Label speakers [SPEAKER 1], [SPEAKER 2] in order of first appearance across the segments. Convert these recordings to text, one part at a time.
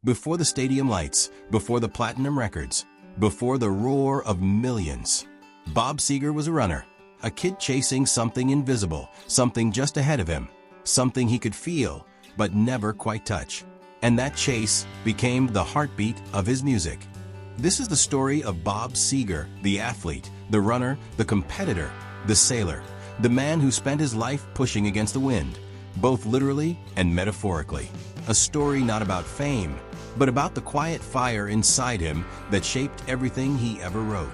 [SPEAKER 1] Before the stadium lights, before the platinum records, before the roar of millions, Bob Seger was a runner, a kid chasing something invisible, something just ahead of him, something he could feel but never quite touch. And that chase became the heartbeat of his music. This is the story of Bob Seger, the athlete, the runner, the competitor, the sailor, the man who spent his life pushing against the wind, both literally and metaphorically. A story not about fame, but about the quiet fire inside him that shaped everything he ever wrote.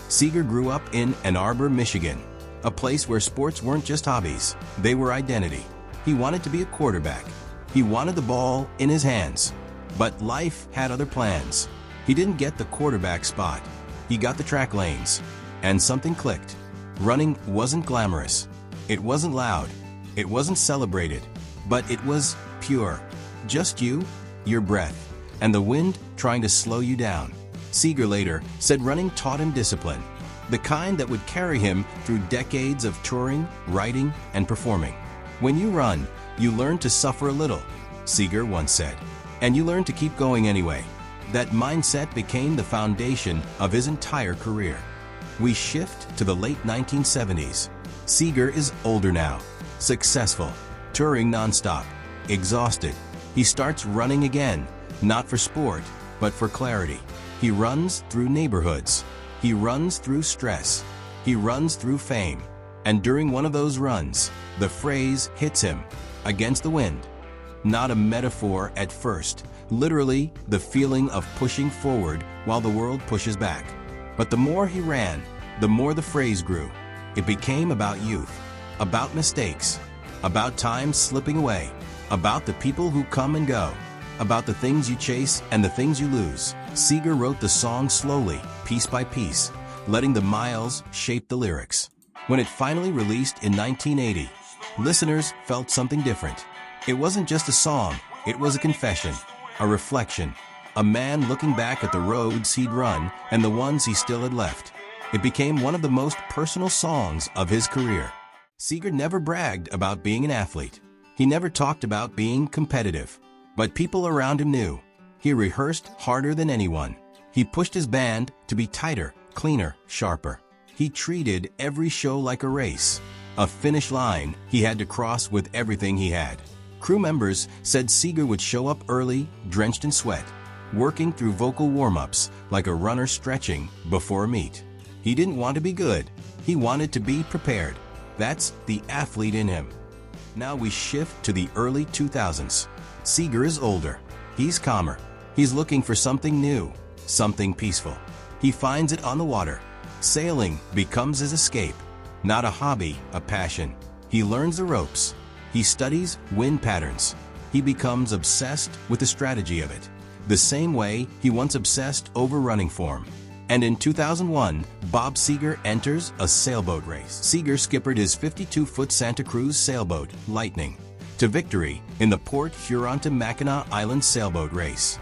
[SPEAKER 1] Seger grew up in Ann Arbor, Michigan, a place where sports weren't just hobbies, they were identity. He wanted to be a quarterback. He wanted the ball in his hands. But life had other plans. He didn't get the quarterback spot. He got the track lanes. And something clicked. Running wasn't glamorous. It wasn't loud. It wasn't celebrated. But it was pure. Just you, your breath, and the wind trying to slow you down. Seger later said running taught him discipline, the kind that would carry him through decades of touring, writing, and performing. When you run, you learn to suffer a little, Seger once said, and you learn to keep going anyway. That mindset became the foundation of his entire career. We shift to the late 1970s. Seger is older now, successful, touring nonstop, exhausted. He starts running again, not for sport, but for clarity. He runs through neighborhoods. He runs through stress. He runs through fame. And during one of those runs, the phrase hits him, against the wind. Not a metaphor at first, literally the feeling of pushing forward while the world pushes back. But the more he ran, the more the phrase grew. It became about youth, about mistakes, about time slipping away, about the people who come and go, about the things you chase and the things you lose. Seger wrote the song slowly, piece by piece, letting the miles shape the lyrics. When it finally released in 1980, listeners felt something different. It wasn't just a song, it was a confession, a reflection, a man looking back at the roads he'd run and the ones he still had left. It became one of the most personal songs of his career. Seger never bragged about being an athlete. He never talked about being competitive. But people around him knew. He rehearsed harder than anyone. He pushed his band to be tighter, cleaner, sharper. He treated every show like a race, a finish line he had to cross with everything he had. Crew members said Seger would show up early, drenched in sweat, working through vocal warm-ups like a runner stretching before a meet. He didn't want to be good. He wanted to be prepared. That's the athlete in him. Now we shift to the early 2000s. Seger is older. He's calmer. He's looking for something new, something peaceful. He finds it on the water. Sailing becomes his escape, not a hobby, a passion. He learns the ropes. He studies wind patterns. He becomes obsessed with the strategy of it, the same way he once obsessed over running form. And in 2001, Bob Seger enters a sailboat race. Seger skippered his 52-foot Santa Cruz sailboat, Lightning, to victory in the Port Huron to Mackinac Island sailboat race.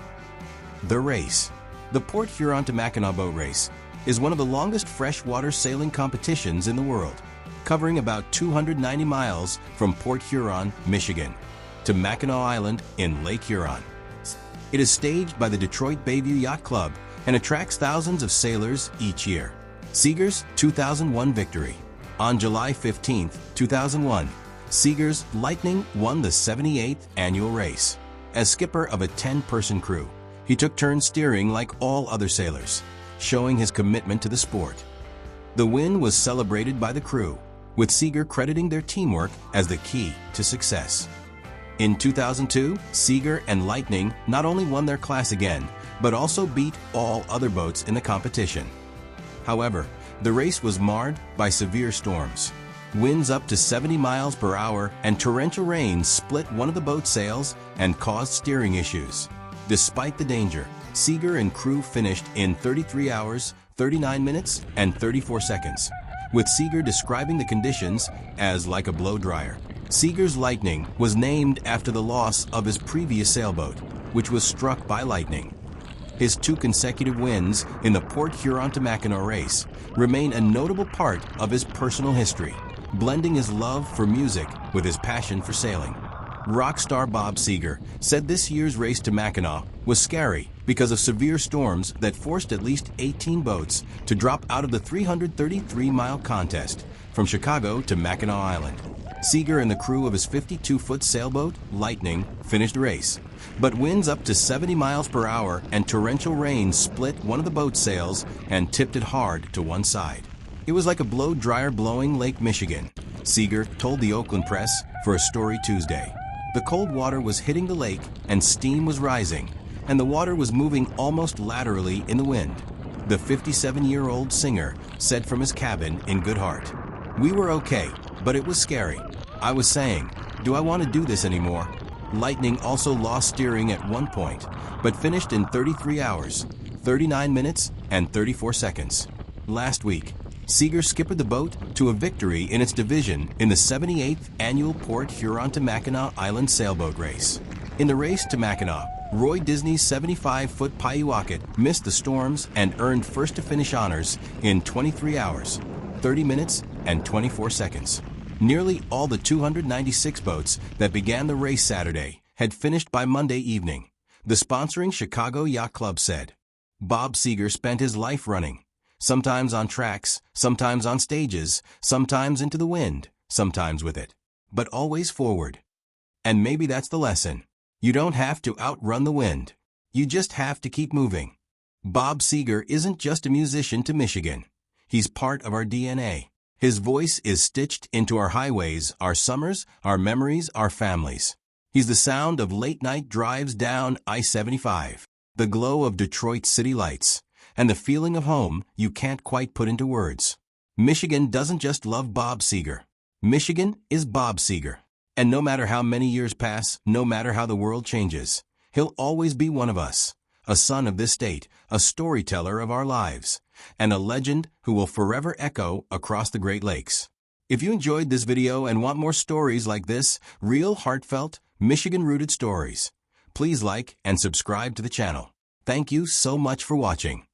[SPEAKER 1] The race. The Port Huron to Mackinac boat race is one of the longest freshwater sailing competitions in the world, covering about 290 miles from Port Huron, Michigan, to Mackinac Island in Lake Huron. It is staged by the Detroit Bayview Yacht Club and attracts thousands of sailors each year. Seger's 2001 victory. On July 15, 2001, Seger's Lightning won the 78th annual race. As skipper of a 10-person crew, he took turns steering like all other sailors, showing his commitment to the sport. The win was celebrated by the crew, with Seger crediting their teamwork as the key to success. In 2002, Seger and Lightning not only won their class again, but also beat all other boats in the competition. However, the race was marred by severe storms. Winds up to 70 miles per hour and torrential rains split one of the boat's sails and caused steering issues. Despite the danger, Seger and crew finished in 33 hours, 39 minutes, and 34 seconds, with Seger describing the conditions as like a blow dryer. Seger's Lightning was named after the loss of his previous sailboat, which was struck by lightning. His 2 consecutive wins in the Port Huron to Mackinac race remain a notable part of his personal history, blending his love for music with his passion for sailing. Rock star Bob Seger said this year's race to Mackinac was scary because of severe storms that forced at least 18 boats to drop out of the 333-mile contest from Chicago to Mackinac Island. Seger and the crew of his 52-foot sailboat, Lightning, finished the race, but winds up to 70 miles per hour and torrential rain split one of the boat's sails and tipped it hard to one side. It was like a blow-dryer blowing Lake Michigan, Seger told the Oakland Press for a story Tuesday. The cold water was hitting the lake and steam was rising, and the water was moving almost laterally in the wind. The 57-year-old singer said from his cabin in good heart, "We were okay, but it was scary. I was saying, do I want to do this anymore?" Lightning also lost steering at one point, but finished in 33 hours, 39 minutes, and 34 seconds. Last week, Seger skippered the boat to a victory in its division in the 78th annual Port Huron to Mackinac Island sailboat race. In the race to Mackinac, Roy Disney's 75-foot Paiuakit missed the storms and earned first-to-finish honors in 23 hours, 30 minutes, and 24 seconds. Nearly all the 296 boats that began the race Saturday had finished by Monday evening, the sponsoring Chicago Yacht Club said. Bob Seger spent his life running, sometimes on tracks, sometimes on stages, sometimes into the wind, sometimes with it, but always forward. And maybe that's the lesson. You don't have to outrun the wind. You just have to keep moving. Bob Seger isn't just a musician to Michigan. He's part of our DNA. His voice is stitched into our highways, our summers, our memories, our families. He's the sound of late-night drives down I-75, the glow of Detroit city lights, and the feeling of home you can't quite put into words. Michigan doesn't just love Bob Seger. Michigan is Bob Seger. And no matter how many years pass, no matter how the world changes, he'll always be one of us, a son of this state, a storyteller of our lives, and a legend who will forever echo across the Great Lakes. If you enjoyed this video and want more stories like this, real, heartfelt, Michigan-rooted stories, please like and subscribe to the channel. Thank you so much for watching.